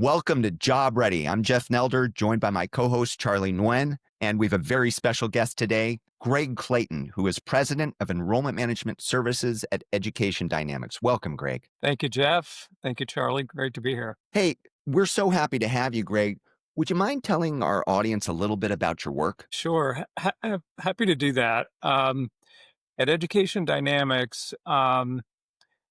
Welcome to Job Ready. I'm Jeff Nelder, joined by my co-host Charlie Nguyen, and we have a very special guest today, Greg Clayton, who is president of Enrollment Management Services at Education Dynamics. Welcome, Greg. Thank you, Jeff. Thank you, Charlie. Great to be here. Hey, we're so happy to have you, Greg. Would you mind telling our audience a little bit about your work? Sure. Happy to do that. At Education Dynamics,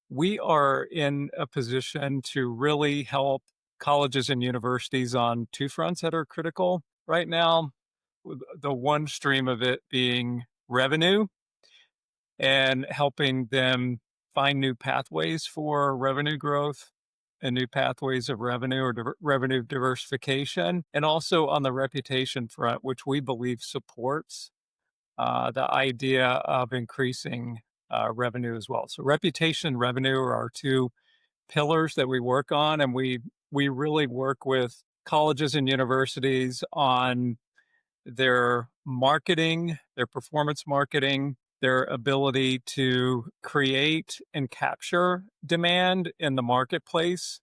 we are in a position to really help colleges and universities on two fronts that are critical right now. With the one stream of it being revenue and helping them find new pathways for revenue growth and new pathways of revenue or revenue diversification, and also on the reputation front, which we believe supports the idea of increasing revenue as well. So reputation and revenue are our two pillars that we work on, and we really work with colleges and universities on their marketing, their performance marketing, their ability to create and capture demand in the marketplace,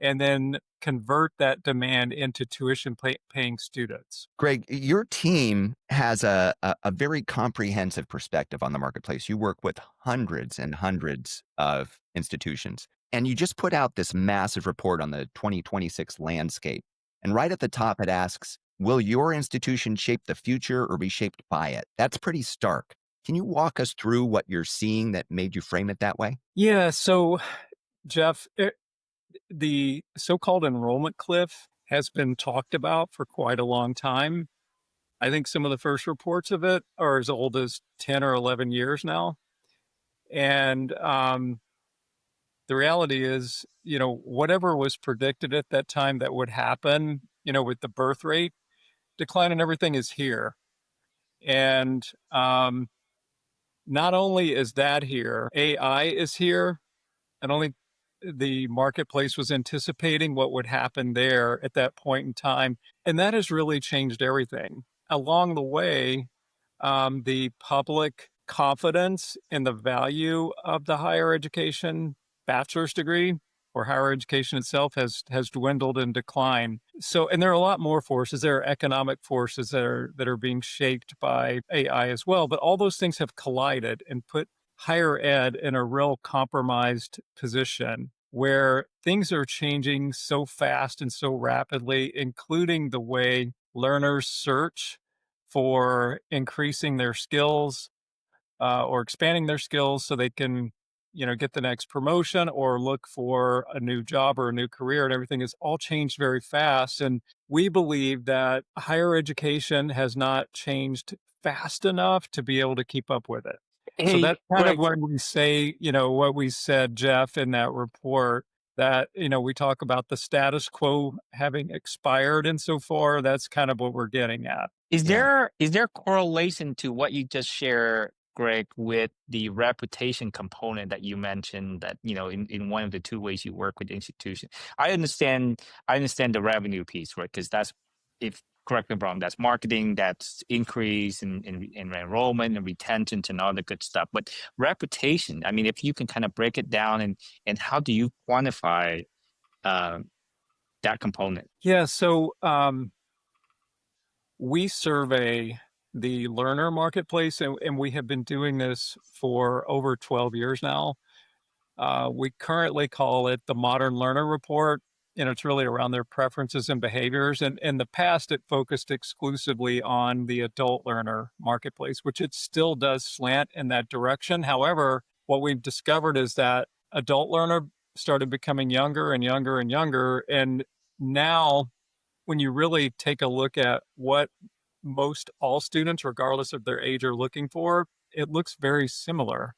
and then convert that demand into tuition paying students. Greg, your team has a very comprehensive perspective on the marketplace. You work with hundreds and hundreds of institutions, and you just put out this massive report on the 2026 landscape. And right at the top, it asks, will your institution shape the future or be shaped by it? That's pretty stark. Can you walk us through what you're seeing that made you frame it that way? Yeah. So, Jeff, the so-called enrollment cliff has been talked about for quite a long time. I think some of the first reports of it are as old as 10 or 11 years now. And the reality is, whatever was predicted at that time that would happen, with the birth rate decline and everything is here. And not only is that here, AI is here. And only the marketplace was anticipating what would happen there at that point in time. And that has really changed everything. Along the way, the public confidence in the value of the higher education bachelor's degree or higher education itself has dwindled and declined. So, and there are a lot more forces. There are economic forces that are being shaped by AI as well. But all those things have collided and put higher ed in a real compromised position where things are changing so fast and so rapidly, including the way learners search for increasing their skills or expanding their skills so they can, get the next promotion or look for a new job or a new career, and everything has all changed very fast. And we believe that higher education has not changed fast enough to be able to keep up with it. So Hey, that's kind of Greg, when we say, what we said, Jeff, in that report, that, we talk about the status quo having expired insofar. That's kind of what we're getting at. is Yeah. there correlation to what you just shared, Greg, with the reputation component that you mentioned that, in one of the two ways you work with the institution? I understand the revenue piece, right? Because that's, if correct me if I'm wrong, that's marketing, that's increase in enrollment and retention and all the good stuff. But reputation, I mean, if you can kind of break it down and how do you quantify that component? Yeah. So we survey the learner marketplace, and we have been doing this for over 12 years now. We currently call it the Modern Learner Report, and it's really around their preferences and behaviors. And in the past, it focused exclusively on the adult learner marketplace, which it still does slant in that direction. However, what we've discovered is that adult learner started becoming younger and younger and younger. And now, when you really take a look at what most all students, regardless of their age, are looking for, it looks very similar.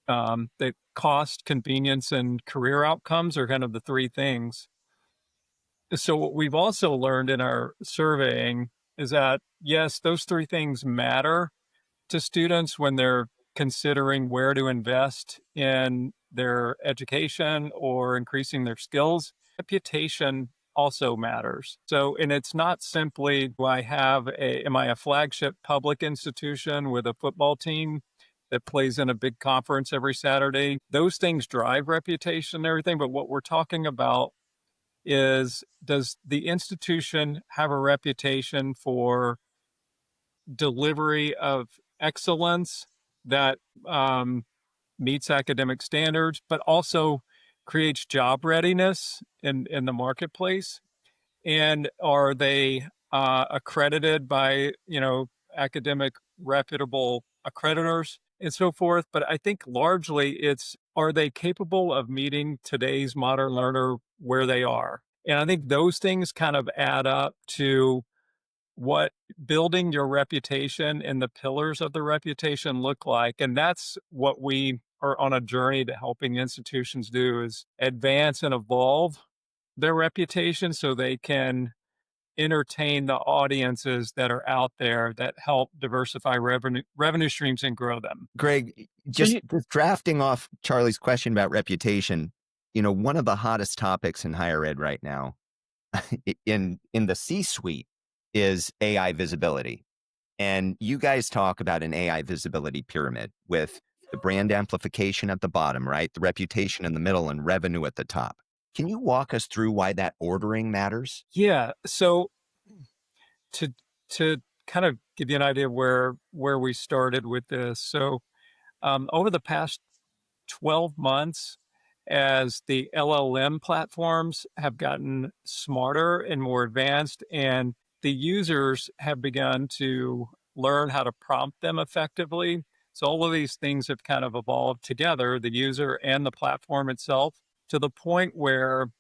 The cost, convenience, and career outcomes are kind of the three things. So what we've also learned in our surveying is that, yes, those three things matter to students when they're considering where to invest in their education or increasing their skills. Reputation also matters. So, and it's not simply, am I a flagship public institution with a football team that plays in a big conference every Saturday? Those things drive reputation and everything. But what we're talking about is, does the institution have a reputation for delivery of excellence that meets academic standards, but also creates job readiness in the marketplace? And are they accredited by, academic reputable accreditors and so forth? But I think largely it's, are they capable of meeting today's modern learner where they are? And I think those things kind of add up to what building your reputation and the pillars of the reputation look like. And that's what we are on a journey to helping institutions do, is advance and evolve their reputation so they can entertain the audiences that are out there that help diversify revenue streams and grow them. Greg, So just drafting off Charlie's question about reputation, one of the hottest topics in higher ed right now in the C-suite is AI visibility. And you guys talk about an AI visibility pyramid with the brand amplification at the bottom, right? The reputation in the middle and revenue at the top. Can you walk us through why that ordering matters? Yeah. So to to kind of give you an idea of where we started with this. So over the past 12 months, as the LLM platforms have gotten smarter and more advanced, and the users have begun to learn how to prompt them effectively. So all of these things have kind of evolved together, the user and the platform itself, to the point where,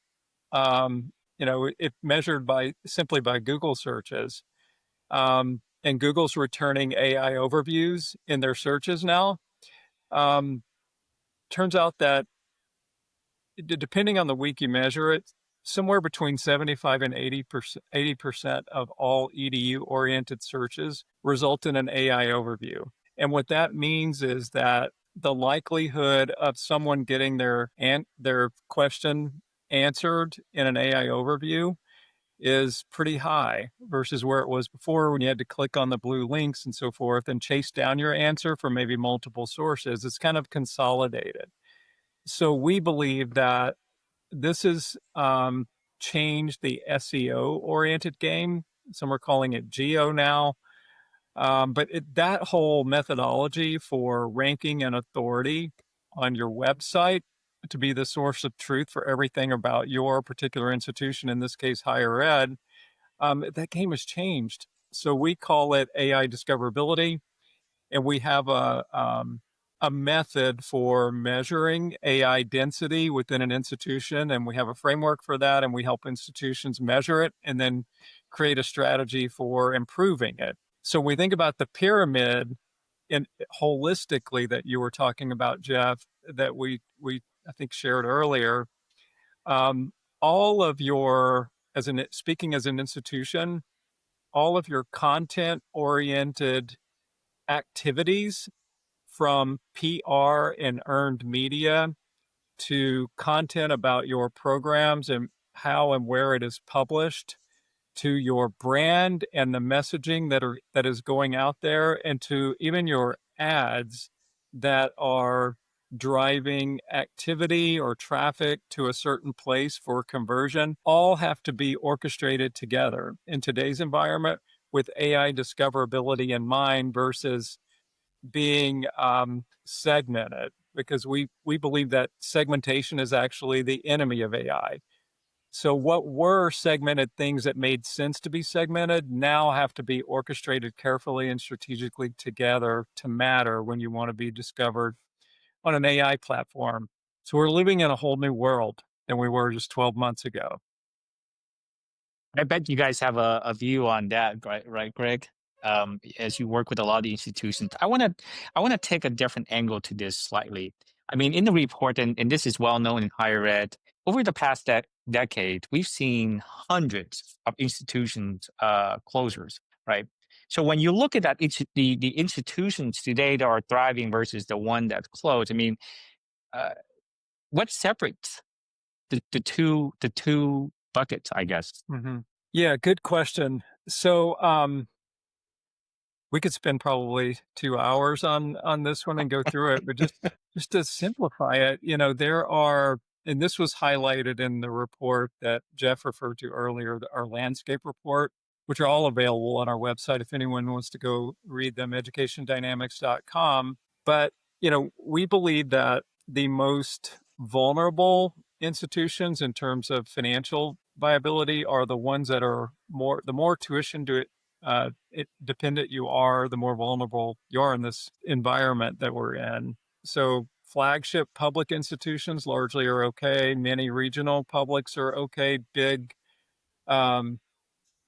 if measured by simply by Google searches, and Google's returning AI overviews in their searches now. Turns out that depending on the week you measure it, somewhere between 75 and 80% of all EDU oriented searches result in an AI overview. And what that means is that the likelihood of someone getting their question answered in an AI overview is pretty high versus where it was before, when you had to click on the blue links and so forth and chase down your answer from maybe multiple sources. It's kind of consolidated. So we believe that this has changed the SEO oriented game. Some are calling it geo now. But that whole methodology for ranking an authority on your website to be the source of truth for everything about your particular institution, in this case, higher ed, that game has changed. So we call it AI discoverability, and we have a method for measuring AI density within an institution, and we have a framework for that, and we help institutions measure it and then create a strategy for improving it. So we think about the pyramid in holistically that you were talking about, Jeff, that we I think shared earlier. All of your, speaking as an institution, all of your content oriented activities, from PR and earned media to content about your programs and how and where it is published, to your brand and the messaging that is going out there, and to even your ads that are driving activity or traffic to a certain place for conversion, all have to be orchestrated together in today's environment with AI discoverability in mind versus being segmented, because we believe that segmentation is actually the enemy of AI. So what were segmented things that made sense to be segmented now have to be orchestrated carefully and strategically together to matter when you want to be discovered on an AI platform. So we're living in a whole new world than we were just 12 months ago. I bet you guys have a view on that, right, Greg? As you work with a lot of the institutions, I want to take a different angle to this slightly. I mean, in the report, and this is well known in higher ed, over the past decade, we've seen hundreds of institutions closures, right? So when you look at that, the institutions today that are thriving versus the one that's closed, I mean, uh, what separates the two buckets, I guess? Mm-hmm. Yeah, good question. So we could spend probably 2 hours on this one and go through it, but just to simplify it, there are and this was highlighted in the report that Jeff referred to earlier, our landscape report, which are all available on our website if anyone wants to go read them, educationdynamics.com. But, we believe that the most vulnerable institutions in terms of financial viability are the ones that are the more tuition dependent you are, the more vulnerable you are in this environment that we're in. So flagship public institutions largely are okay. Many regional publics are okay. Big, um,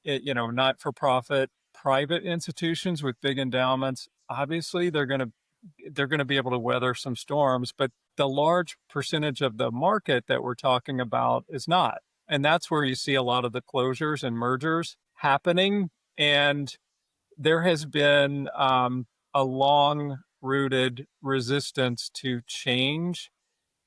not for profit private institutions with big endowments, obviously they're going to be able to weather some storms, but the large percentage of the market that we're talking about is not. And that's where you see a lot of the closures and mergers happening. And there has been a long rooted resistance to change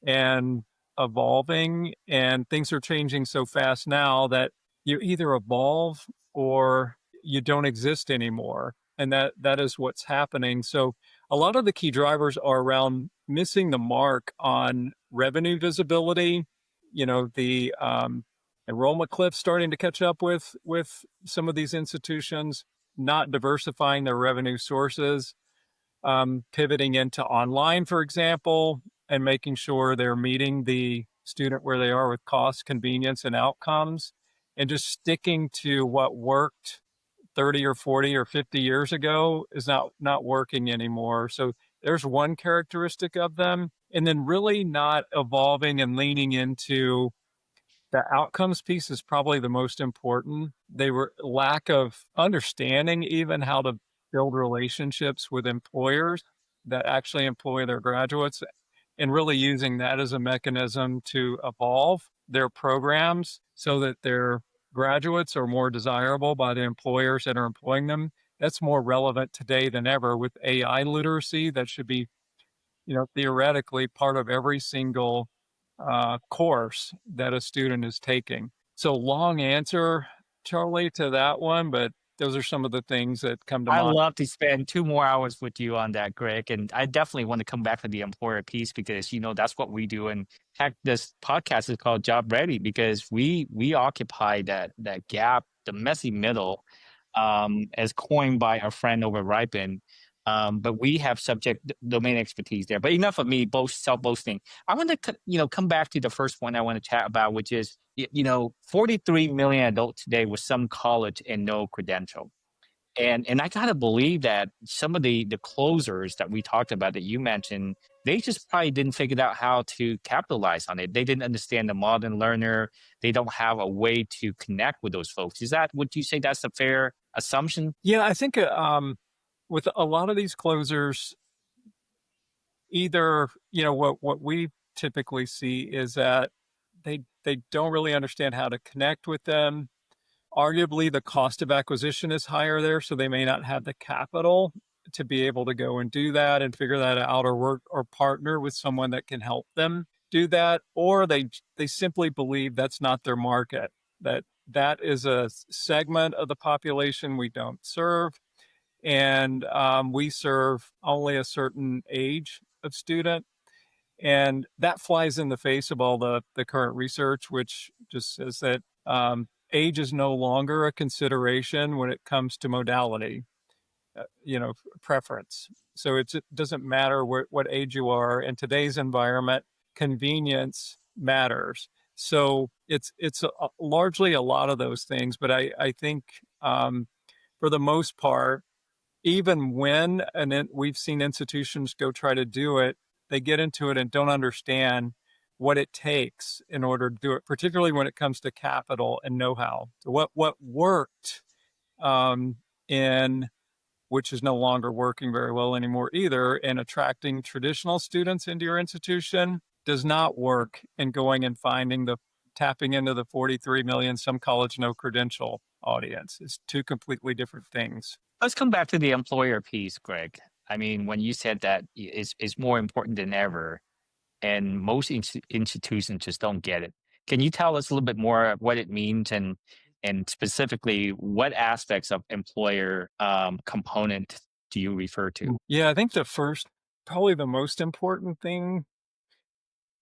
and evolving, and things are changing so fast now that you either evolve or you don't exist anymore, and that is what's happening. So a lot of the key drivers are around missing the mark on revenue visibility, the enrollment cliff starting to catch up with some of these institutions, not diversifying their revenue sources, pivoting into online, for example, and making sure they're meeting the student where they are with cost, convenience, and outcomes, and just sticking to what worked 30 or 40 or 50 years ago is not working anymore. So there's one characteristic of them. And then really not evolving and leaning into the outcomes piece is probably the most important. They were lack of understanding even how to build relationships with employers that actually employ their graduates, and really using that as a mechanism to evolve their programs so that their graduates are more desirable by the employers that are employing them. That's more relevant today than ever with AI literacy. That should be, theoretically part of every single course that a student is taking. So long answer, Charlie, to that one, but those are some of the things that come to I mind. love to spend 2 more hours with you on that, Greg. And I definitely want to come back to the employer piece because, that's what we do. And heck, this podcast is called Job Ready because we occupy that gap, the messy middle, as coined by our friend over Ripen. But we have subject domain expertise there. But enough of me self-boasting. I want to, come back to the first one I want to chat about, which is, 43 million adults today with some college and no credential. And I gotta believe that some of the closers that we talked about that you mentioned, they just probably didn't figure out how to capitalize on it. They didn't understand the modern learner. They don't have a way to connect with those folks. Would you say that's a fair assumption? Yeah, I think with a lot of these closers, either, what we typically see is that they don't really understand how to connect with them. Arguably, the cost of acquisition is higher there, so they may not have the capital to be able to go and do that and figure that out, or work or partner with someone that can help them do that, or they simply believe that's not their market, that is a segment of the population we don't serve, and we serve only a certain age of student. And that flies in the face of all the current research, which just says that age is no longer a consideration when it comes to modality, preference. So it doesn't matter what age you are. In today's environment, convenience matters. So it's largely a lot of those things. But I think for the most part, even when, and then we've seen institutions go try to do it, they get into it and don't understand what it takes in order to do it, particularly when it comes to capital and know-how. So what worked in which is no longer working very well anymore either, and attracting traditional students into your institution does not work in going and finding tapping into the 43 million some college no credential audience. It's two completely different things. Let's come back to the employer piece, Greg. I mean, when you said that is more important than ever, and most institutions just don't get it. Can you tell us a little bit more what it means and specifically what aspects of employer component do you refer to? Yeah, I think probably the most important thing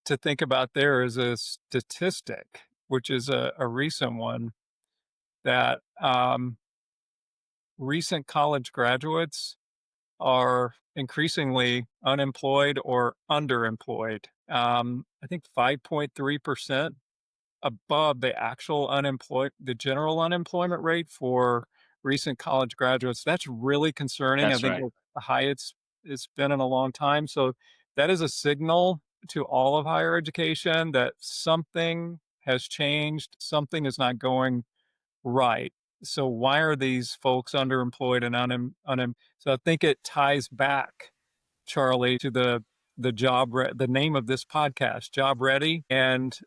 to think about there is a statistic, which is a recent one, that recent college graduates are increasingly unemployed or underemployed. I think 5.3% above the actual the general unemployment rate for recent college graduates. That's really concerning. I That's think right. the highest it's been in a long time. So that is a signal to all of higher education that something has changed, something is not going right. So why are these folks underemployed and so I think it ties back, Charlie, to the name of this podcast, Job Ready, and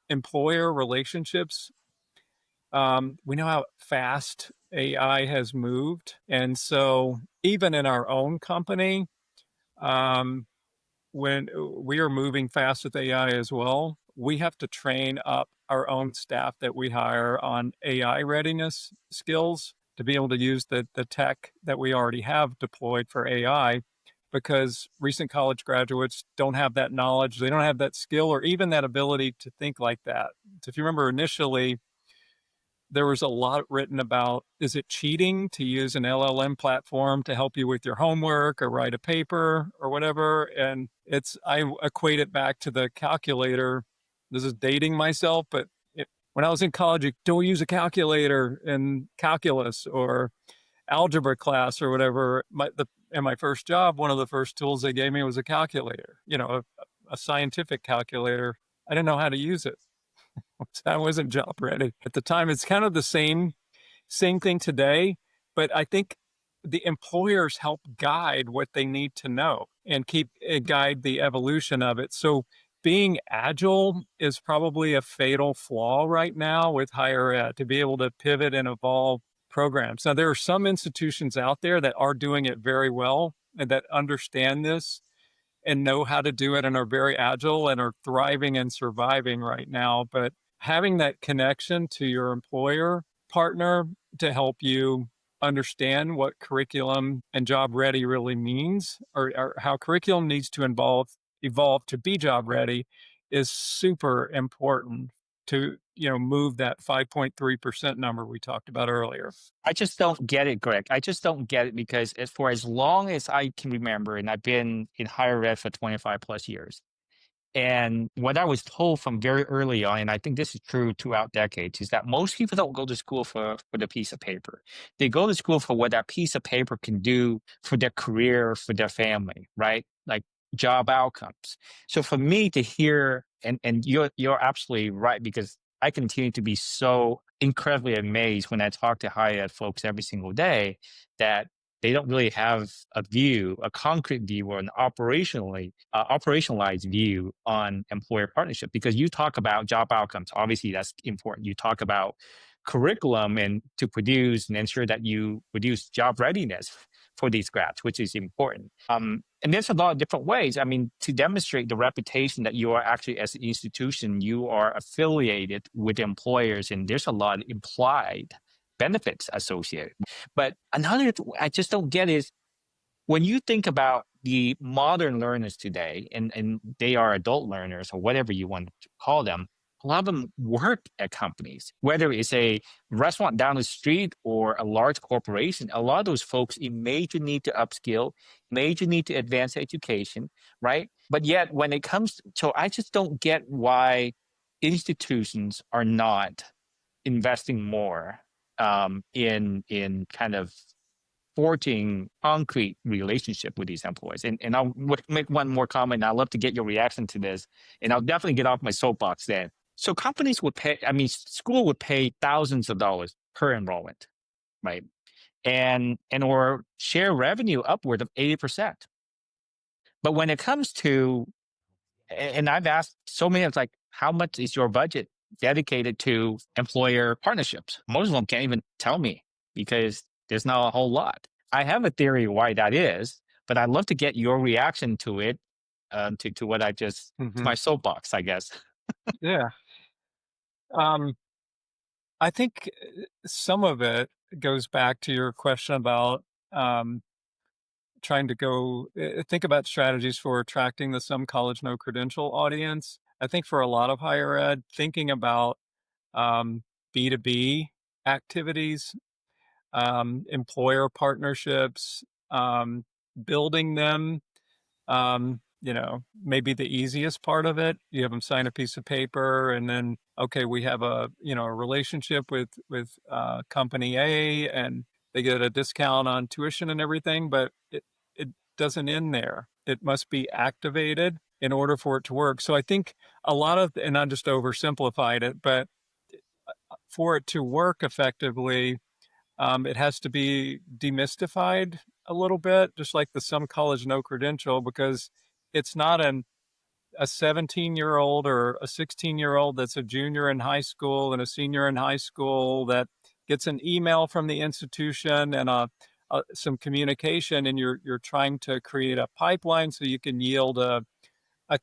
employer relationships. We know how fast AI has moved, and so even in our own company, um, when we are moving fast with AI as well, we have to train up our own staff that we hire on AI readiness skills to be able to use the tech that we already have deployed for AI, because recent college graduates don't have that knowledge, they don't have that skill, or even that ability to think like that. So if you remember initially, there was a lot written about, is it cheating to use an LLM platform to help you with your homework or write a paper or whatever? And I equate it back to the calculator. This is dating myself, but when I was in college, you don't use a calculator in calculus or algebra class or whatever. In my first job, one of the first tools they gave me was a calculator, a scientific calculator. I didn't know how to use it. I wasn't job ready at the time. It's kind of the same thing today, but I think the employers help guide what they need to know and guide the evolution of it. So being agile is probably a fatal flaw right now with higher ed, to be able to pivot and evolve programs. Now, there are some institutions out there that are doing it very well and that understand this and know how to do it and are very agile and are thriving and surviving right now. But having that connection to your employer partner to help you understand what curriculum and job ready really means, or how curriculum needs to evolve to be job ready, is super important to move that 5.3% number we talked about earlier. I just don't get it, Greg. I just don't get it because for as long as I can remember, and I've been in higher ed for 25 plus years, and what I was told from very early on, and I think this is true throughout decades, is that most people don't go to school for the piece of paper. They go to school for what that piece of paper can do for their career, for their family, right? Like job outcomes. So for me to hear, and you're absolutely right, because I continue to be so incredibly amazed when I talk to higher ed folks every single day that they don't really have a concrete view, or an operationalized view on employer partnership. Because you talk about job outcomes, obviously that's important. You talk about curriculum and to produce and ensure that you produce job readiness for these grads, which is important. And there's a lot of different ways. I mean, to demonstrate the reputation that you are actually, as an institution, you are affiliated with employers, and there's a lot of implied benefits associated. But another I just don't get is, when you think about the modern learners today, and they are adult learners or whatever you want to call them, a lot of them work at companies, whether it's a restaurant down the street or a large corporation. A lot of those folks in major need to upskill, major need to advance education, right? But yet when it comes, so I just don't get why institutions are not investing more in kind of forging concrete relationship with these employees. And I'll make one more comment. I'd love to get your reaction to this, and I'll definitely get off my soapbox then. So companies would pay, I mean, school would pay thousands of dollars per enrollment, right? Or share revenue upward of 80%. But when it comes to, and I've asked so many, it's like, how much is your budget dedicated to employer partnerships? Most of them can't even tell me, because there's not a whole lot. I have a theory why that is, but I'd love to get your reaction to it, to what I just, to my soapbox, I guess. Yeah. I think some of it goes back to your question about trying to go think about strategies for attracting the some college no credential audience. I think for a lot of higher ed, thinking about um, B2B activities, employer partnerships, building them. Maybe the easiest part of it, you have them sign a piece of paper, and then okay, we have a relationship with company A, and they get a discount on tuition and everything, but it doesn't end there. It must be activated in order for it to work. So I think a lot of, and I just oversimplified it, but for it to work effectively, it has to be demystified a little bit, just like the some college no credential, because it's not a 17-year-old or a 16-year-old that's a junior in high school and a senior in high school that gets an email from the institution and some communication, and you're trying to create a pipeline so you can yield a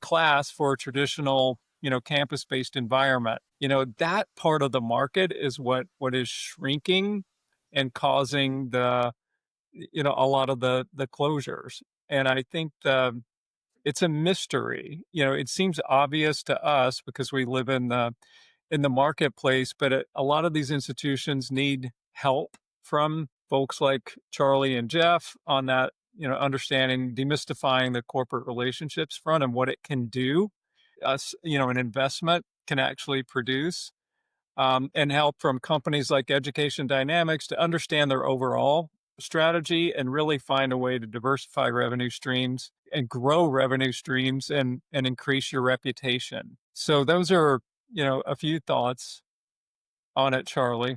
class for a traditional campus-based environment. That part of the market is what is shrinking and causing a lot of the closures. And I think it's a mystery. It seems obvious to us because we live in the marketplace, but a lot of these institutions need help from folks like Charlie and Jeff on that, understanding, demystifying the corporate relationships front and what it can do. An investment can actually produce, and help from companies like Education Dynamics to understand their overall strategy and really find a way to diversify revenue streams and grow revenue streams and increase your reputation. So those are, a few thoughts on it, Charlie.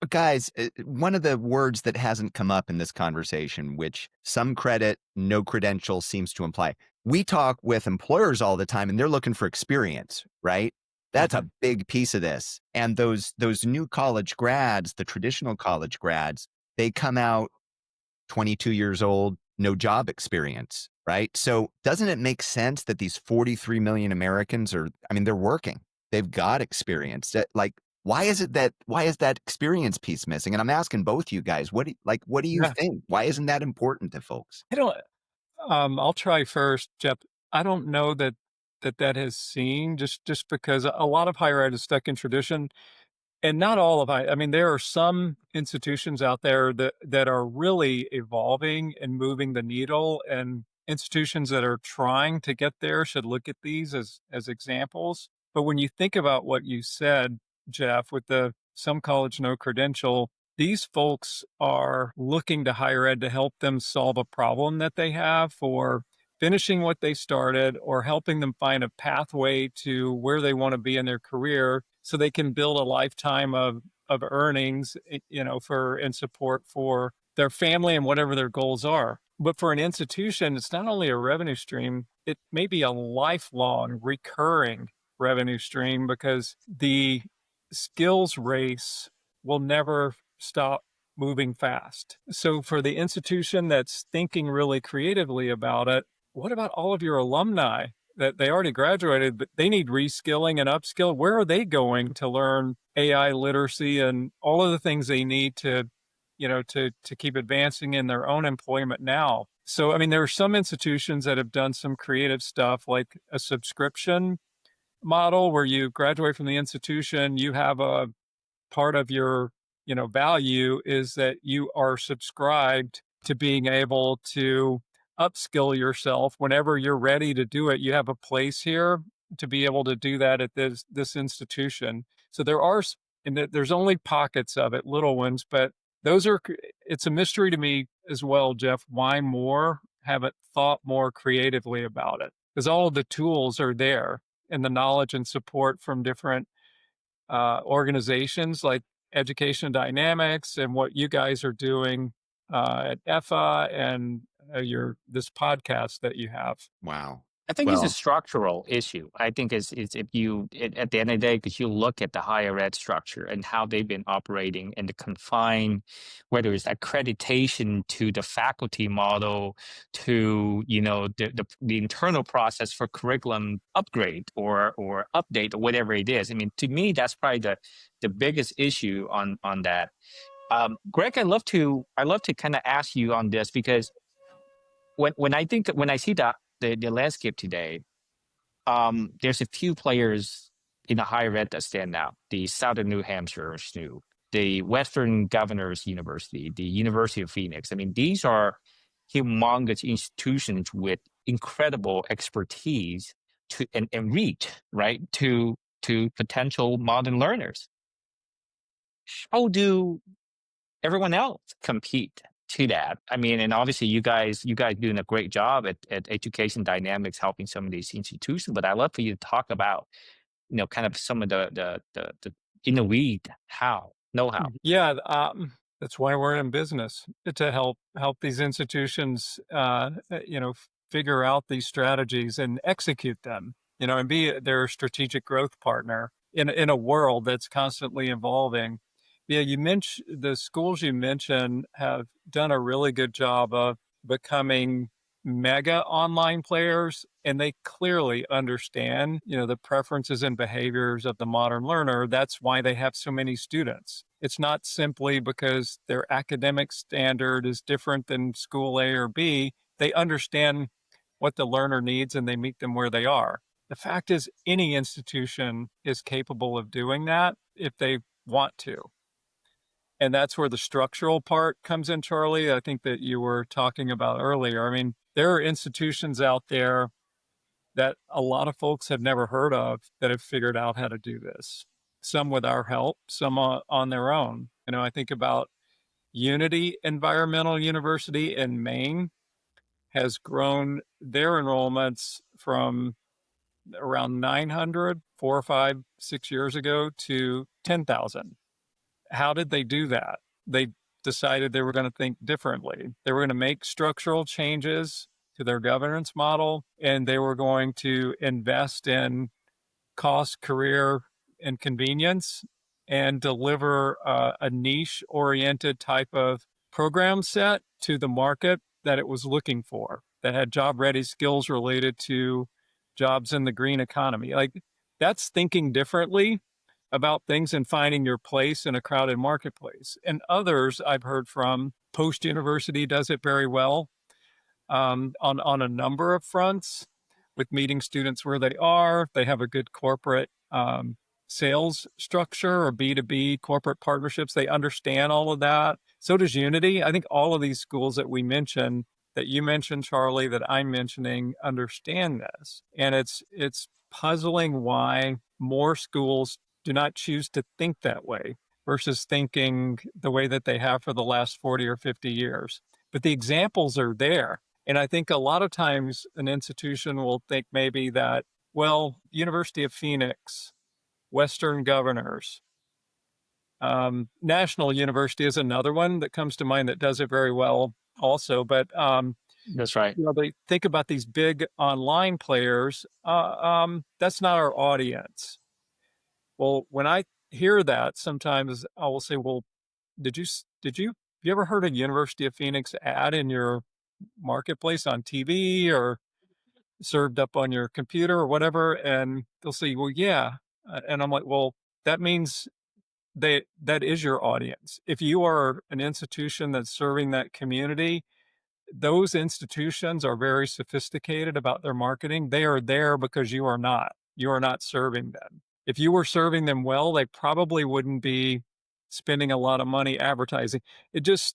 Guys, one of the words that hasn't come up in this conversation, which some credit, no credential seems to imply. We talk with employers all the time and they're looking for experience, right? That's a big piece of this. And those new college grads, the traditional college grads, they come out 22 years old, no job experience, right? So doesn't it make sense that these 43 million Americans they're working. They've got experience. Why is that experience piece missing? And I'm asking both you guys, what do you Yeah. think? Why isn't that important to folks? I don't, I'll try first, Jeff. I don't know that has seen just because a lot of higher ed is stuck in tradition. And not all of I mean, there are some institutions out there that are really evolving and moving the needle, and institutions that are trying to get there should look at these as examples. But when you think about what you said, Jeff, with the some college no credential, these folks are looking to higher ed to help them solve a problem that they have for finishing what they started or helping them find a pathway to where they want to be in their career so they can build a lifetime of earnings, for and support for their family and whatever their goals are. But for an institution, it's not only a revenue stream, it may be a lifelong recurring revenue stream because the skills race will never stop moving fast. So for the institution that's thinking really creatively about it, what about all of your alumni that they already graduated, but they need reskilling and upskill? Where are they going to learn AI literacy and all of the things they need to, to keep advancing in their own employment now? So, I mean, there are some institutions that have done some creative stuff like a subscription model where you graduate from the institution, you have a part of your, value is that you are subscribed to being able to upskill yourself whenever you're ready to do it. You have a place here to be able to do that at this institution. So there's only pockets of it, little ones, but it's a mystery to me as well, Jeff, why more haven't thought more creatively about it, because all of the tools are there and the knowledge and support from different organizations like Education Dynamics and what you guys are doing at EFA and this podcast that you have. Wow. I think it's a Well, structural issue. I think it's if you at the end of the day, because you look at the higher ed structure and how they've been operating and the confined, whether it's accreditation to the faculty model, to the internal process for curriculum upgrade or update or whatever it is. I mean, to me, that's probably the biggest issue on that. Greg, I love to kind of ask you on this because when I see the landscape today, there's a few players in the higher ed that stand out. The Southern New Hampshire SNU, the Western Governors University, the University of Phoenix. I mean, these are humongous institutions with incredible expertise and reach, right, to potential modern learners. How do everyone else compete to that? I mean, and obviously you guys doing a great job at education dynamics, helping some of these institutions. But I'd love for you to talk about, kind of some of the in the weed know how. Yeah, that's why we're in business, to help these institutions, figure out these strategies and execute them, and be their strategic growth partner in a world that's constantly evolving. Yeah, the schools you mentioned have done a really good job of becoming mega online players, and they clearly understand, the preferences and behaviors of the modern learner. That's why they have so many students. It's not simply because their academic standard is different than school A or B. They understand what the learner needs and they meet them where they are. The fact is, any institution is capable of doing that if they want to. And that's where the structural part comes in, Charlie. I think that you were talking about earlier. I mean, there are institutions out there that a lot of folks have never heard of that have figured out how to do this. Some with our help, some on their own. I think about Unity Environmental University in Maine has grown their enrollments from around 900, 4 or 5, 6 years ago to 10,000. How did they do that? They decided they were going to think differently. They were going to make structural changes to their governance model, and they were going to invest in cost, career, and convenience, and deliver a niche-oriented type of program set to the market that it was looking for, that had job-ready skills related to jobs in the green economy. Like, that's thinking differently about things and finding your place in a crowded marketplace. And others I've heard from, Post University does it very well, on a number of fronts, with meeting students where they are. They have a good corporate sales structure or B2B corporate partnerships. They understand all of that. So does Unity. I think all of these schools that you mentioned, Charlie, that I'm mentioning, understand this. And it's puzzling why more schools do not choose to think that way versus thinking the way that they have for the last 40 or 50 years. But the examples are there. And I think a lot of times an institution will think maybe that, well, University of Phoenix, Western Governors, National University is another one that comes to mind that does it very well also. But That's right. they think about these big online players. That's not our audience. Well, when I hear that, sometimes I will say, well, did you ever heard a University of Phoenix ad in your marketplace on TV or served up on your computer or whatever? And they'll say, well, yeah. And I'm like, well, that means that is your audience. If you are an institution that's serving that community, those institutions are very sophisticated about their marketing. They are there because you are not. You are not serving them. If you were serving them well, they probably wouldn't be spending a lot of money advertising. It's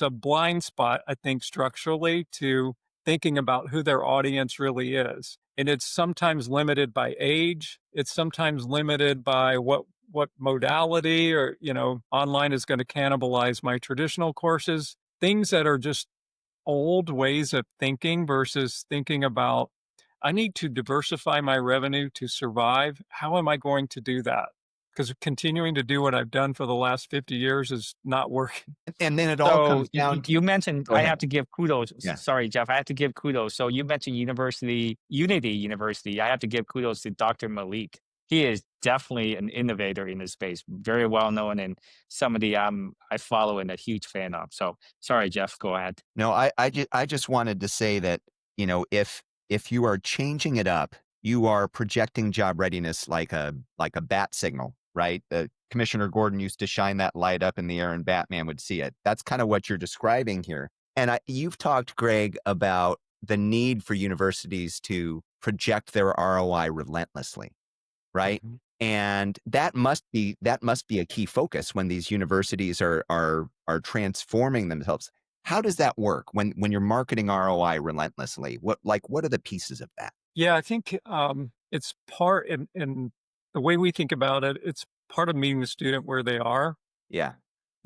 a blind spot, I think, structurally, to thinking about who their audience really is. And it's sometimes limited by age. It's sometimes limited by what modality, or, online is going to cannibalize my traditional courses. Things that are just old ways of thinking versus thinking about, I need to diversify my revenue to survive. How am I going to do that? Because continuing to do what I've done for the last 50 years is not working. And then it all So comes down to, you mentioned, go I ahead. have to give kudos. Yeah. Sorry, Jeff, I have to give kudos. So you mentioned Unity University. I have to give kudos to Dr. Malik. He is definitely an innovator in this space, very well known, and somebody I follow and a huge fan of. So sorry, Jeff, go ahead. No, I just wanted to say that, if you are changing it up, you are projecting job readiness like a bat signal, right? Commissioner Gordon used to shine that light up in the air and Batman would see it. That's kind of what you're describing here. And you've talked, Greg, about the need for universities to project their ROI relentlessly, right? Mhm. And that must be a key focus when these universities are transforming themselves. How does that work when you're marketing ROI relentlessly? What are the pieces of that? Yeah, I think it's part in the way we think about it. It's part of meeting the student where they are. Yeah.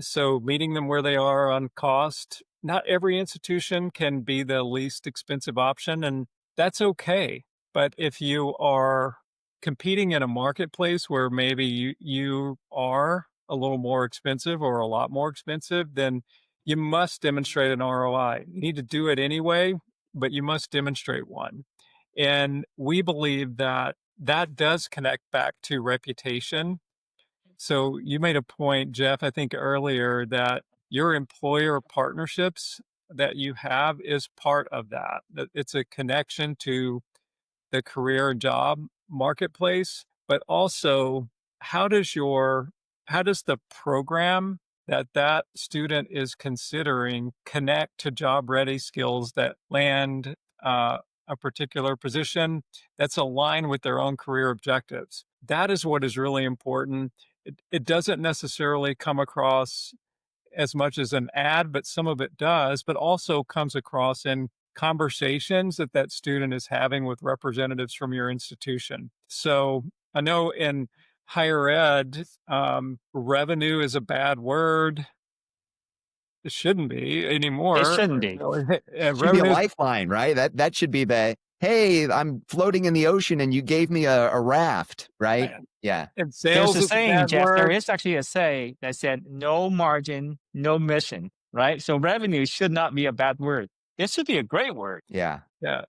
So meeting them where they are on cost. Not every institution can be the least expensive option, and that's okay. But if you are competing in a marketplace where maybe you are a little more expensive or a lot more expensive, then you must demonstrate an ROI. You need to do it anyway, but you must demonstrate one. And we believe that that does connect back to reputation. So you made a point, Jeff, I think earlier that your employer partnerships that you have is part of that. That it's a connection to the career and job marketplace, but also how does your how does the program that that student is considering connect to job ready skills that land a particular position that's aligned with their own career objectives? That is what is really important. It doesn't necessarily come across as much as an ad, but some of it does, but also comes across in conversations that that student is having with representatives from your institution. So I know in higher ed, revenue is a bad word. It shouldn't be It anymore. shouldn't be. Should be a Revenue is lifeline, right? That should be the, hey, I'm floating in the ocean and you gave me a raft, right? bad, Yeah. and There's sales a is a saying, bad Jeff, there word. is actually a say that said, no margin, no mission, right? So revenue should not be a bad word. It should be a great word. Yeah. Yeah.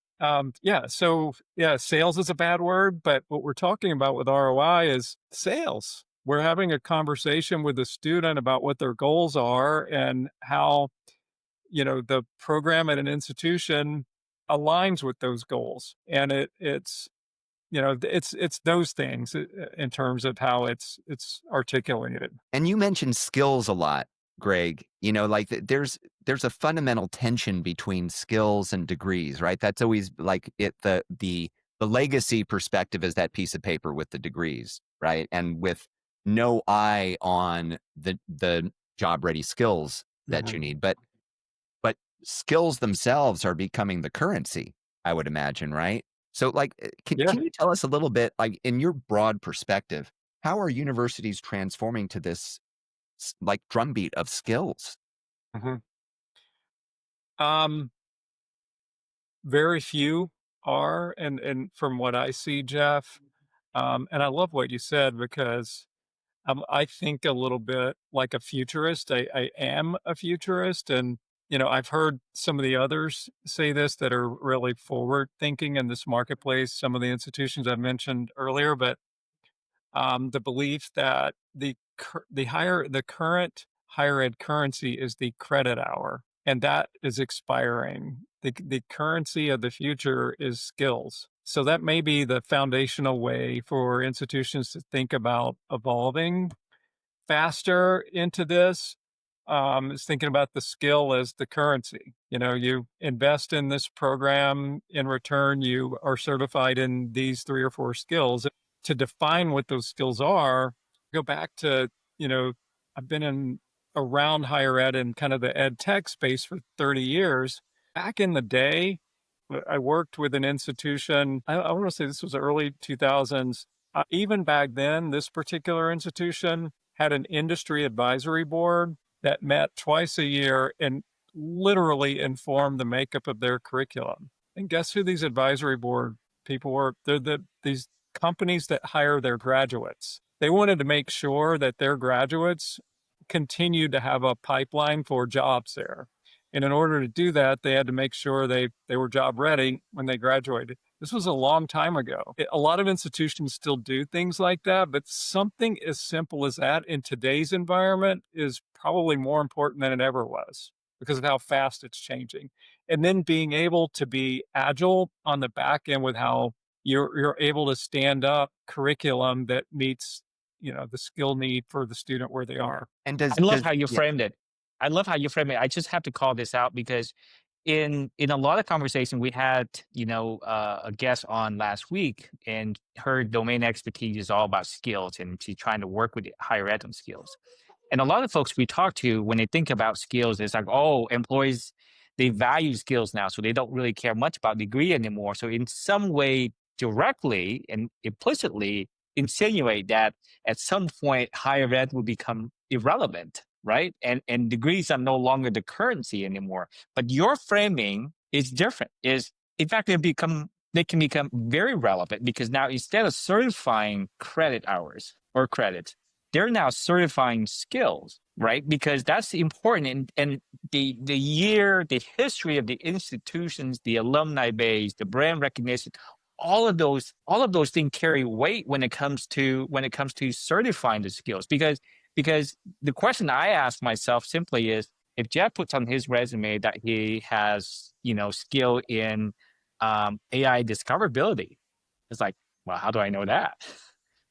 Yeah. So, yeah, sales is a bad word, but what we're talking about with ROI is sales. We're having a conversation with the student about what their goals are and how, the program at an institution aligns with those goals. And it's those things in terms of how it's articulated. And you mentioned skills a lot, Greg. Like there's a fundamental tension between skills and degrees, right? That's always like the legacy perspective is that piece of paper with the degrees, right? And with no eye on the job ready skills that you Mhm. need. But skills themselves are becoming the currency, I would imagine, right? So like Yeah. can you tell us a little bit, like in your broad perspective, how are universities transforming to this like drumbeat of skills? Mhm. Um, Very few are, and from what I see, Jeff, and I love what you said because I think a little bit like a futurist. I am a futurist, and I've heard some of the others say this that are really forward thinking in this marketplace. Some of the institutions I mentioned earlier, but the belief that the current higher ed currency is the credit hour, and that is expiring. The currency of the future is skills. So that may be the foundational way for institutions to think about evolving faster into this. Is thinking about the skill as the currency. You invest in this program, in return, you are certified in these three or four skills. To define what those skills are, go back to, you know, I've been in around higher ed and kind of the ed tech space for 30 years. Back in the day, I worked with an institution. I want to say this was early 2000s. Even back then, this particular institution had an industry advisory board that met twice a year and literally informed the makeup of their curriculum. And guess who these advisory board people were? They're these companies that hire their graduates. They wanted to make sure that their graduates continued to have a pipeline for jobs there. And in order to do that, they had to make sure they were job ready when they graduated. This was a long time ago. A lot of institutions still do things like that, but something as simple as that in today's environment is probably more important than it ever was because of how fast it's changing. And then being able to be agile on the back end with how you're able to stand up curriculum that meets the skill need for the student where they are. And I love does how you yeah, framed it. I love how you frame it. I just have to call this out because in a lot of conversation we had, a guest on last week, and her domain expertise is all about skills, and she's trying to work with higher ed on skills. And a lot of folks we talk to, when they think about skills, it's like, oh, employees, they value skills now, so they don't really care much about degree anymore. So in some way, directly and implicitly insinuate that at some point higher ed will become irrelevant, right? And degrees are no longer the currency anymore. But your framing is different. Is in fact they can become very relevant, because now instead of certifying credit hours or credits, they're now certifying skills, right? Because that's important. And the history of the institutions, the alumni base, the brand recognition, all of those things carry weight when it comes to certifying the skills. Because the question I ask myself simply is, if Jeff puts on his resume that he has, skill in AI discoverability, it's like, well, how do I know that?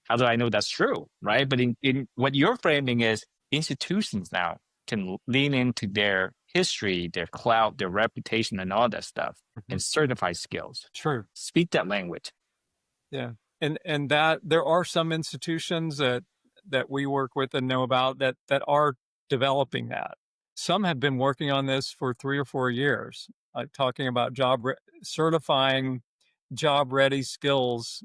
How do I know that's true, right? But in what you're framing is, institutions now can lean into their history, their clout, their reputation, and all that stuff, and certify skills. True. Speak that language. Yeah. And that there are some institutions that we work with and know about that are developing that. Some have been working on this for 3 or 4 years, talking about certifying job ready skills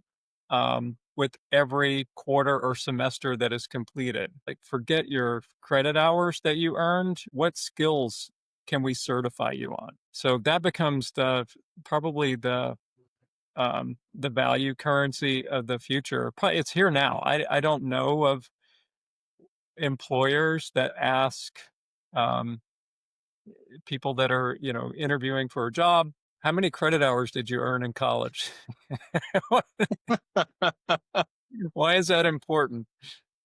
with every quarter or semester that is completed. Like, forget your credit hours that you earned. What skills can we certify you on? So that becomes probably the value currency of the future. It's here now. I don't know of employers that ask people that are, interviewing for a job, how many credit hours did you earn in college? Why is that important?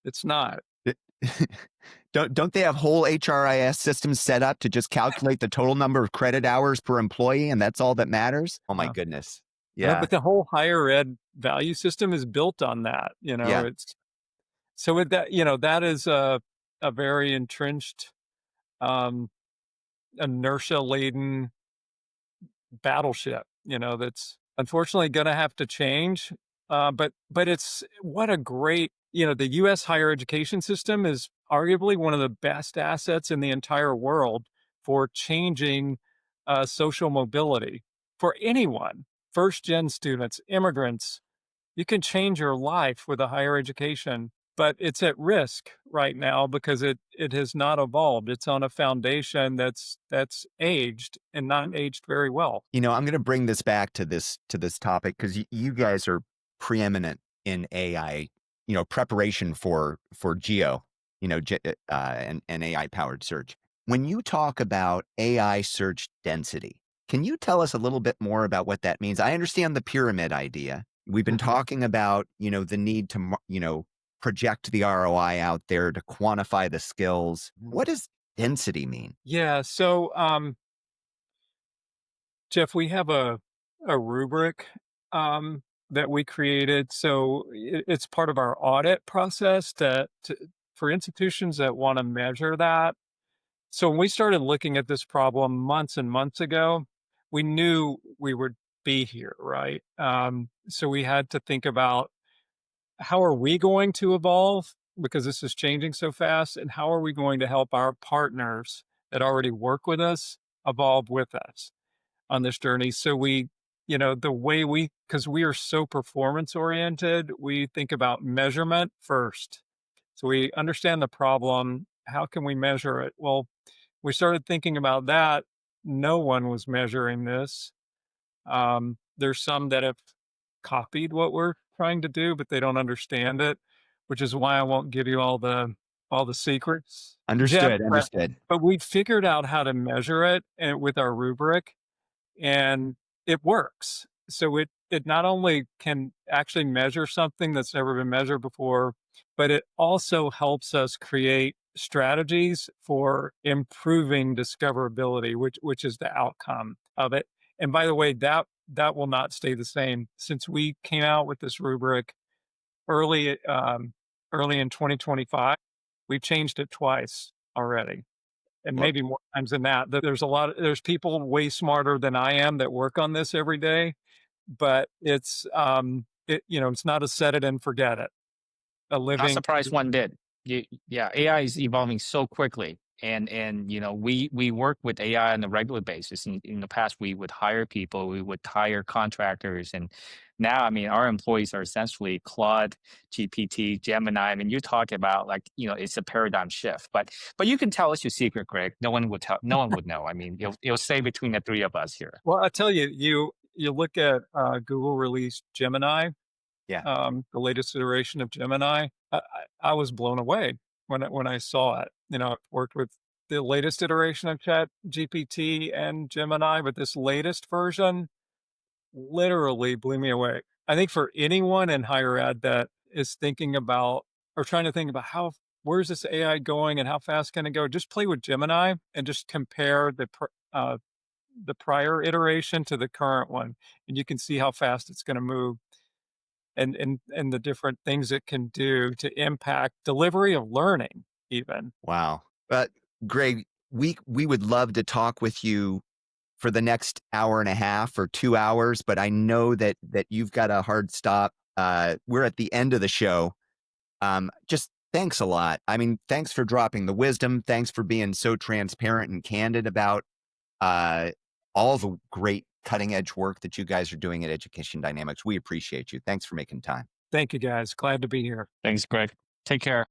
It's not. Don't they have whole HRIS systems set up to just calculate the total number of credit hours per employee, and that's all that matters? Oh my goodness. Yeah. But the whole higher ed value system is built on that. Yeah. It's so with that, that is a very entrenched, inertia laden battleship, that's unfortunately going to have to change. But it's what a great, the U.S. higher education system is arguably one of the best assets in the entire world for changing social mobility for anyone, first gen students, immigrants. You can change your life with a higher education, but it's at risk right now because it has not evolved. It's on a foundation that's aged and not aged very well. I'm going to bring this back to this topic, because you guys are preeminent in AI, preparation for geo, and AI powered search. When you talk about AI search density, can you tell us a little bit more about what that means? I understand the pyramid idea. We've been talking about, the need to, project the ROI out there, to quantify the skills. What does density mean? Yeah. So, Jeff, we have a rubric that we created. So it's part of our audit process for institutions that want to measure that. So when we started looking at this problem months and months ago, we knew we would be here, right? So we had to think about, how are we going to evolve, because this is changing so fast, and how are we going to help our partners that already work with us evolve with us on this journey. So the way because we are so performance oriented, we think about measurement first. So we understand the problem. How can we measure it? Well, we started thinking about that. No one was measuring this. There's some that have copied what we're trying to do, but they don't understand it, which is why I won't give you all the secrets. Understood. Jeff, Understood. but we figured out how to measure it with our rubric, and it works. So it not only can actually measure something that's never been measured before, but it also helps us create strategies for improving discoverability, which is the outcome of it. And by the way, that will not stay the same. Since we came out with this rubric early in 2025, we've changed it twice already. and Well, maybe more times than that. There's people way smarter than I am that work on this every day, but it's not a set it and forget it. A Not living. surprised one bit. Yeah, AI is evolving so quickly, and we work with AI on a regular basis. In the past, we would hire people, we would hire contractors, and now, I mean, our employees are essentially Claude, GPT, Gemini. I mean, you talk about like it's a paradigm shift. But you can tell us your secret, Greg. No one would tell. No one would know. I mean, it'll stay between the three of us here. Well, I tell you, you look at Google released Gemini, yeah. the latest iteration of Gemini. I was blown away when I saw it. I've worked with the latest iteration of Chat GPT and Gemini, but this latest version literally blew me away. I think for anyone in higher ed that is thinking about or trying to think about where's this AI going and how fast can it go, just play with Gemini and just compare the prior iteration to the current one, and you can see how fast it's going to move and the different things it can do to impact delivery of learning even. Wow. But Greg, we would love to talk with you for the next hour and a half or 2 hours, but I know that you've got a hard stop. We're at the end of the show. Just thanks a lot. I mean, thanks for dropping the wisdom. Thanks for being so transparent and candid about all the great cutting edge work that you guys are doing at Education Dynamics. We appreciate you. Thanks for making time. Thank you, guys. Glad to be here. Thanks, Greg. Take care.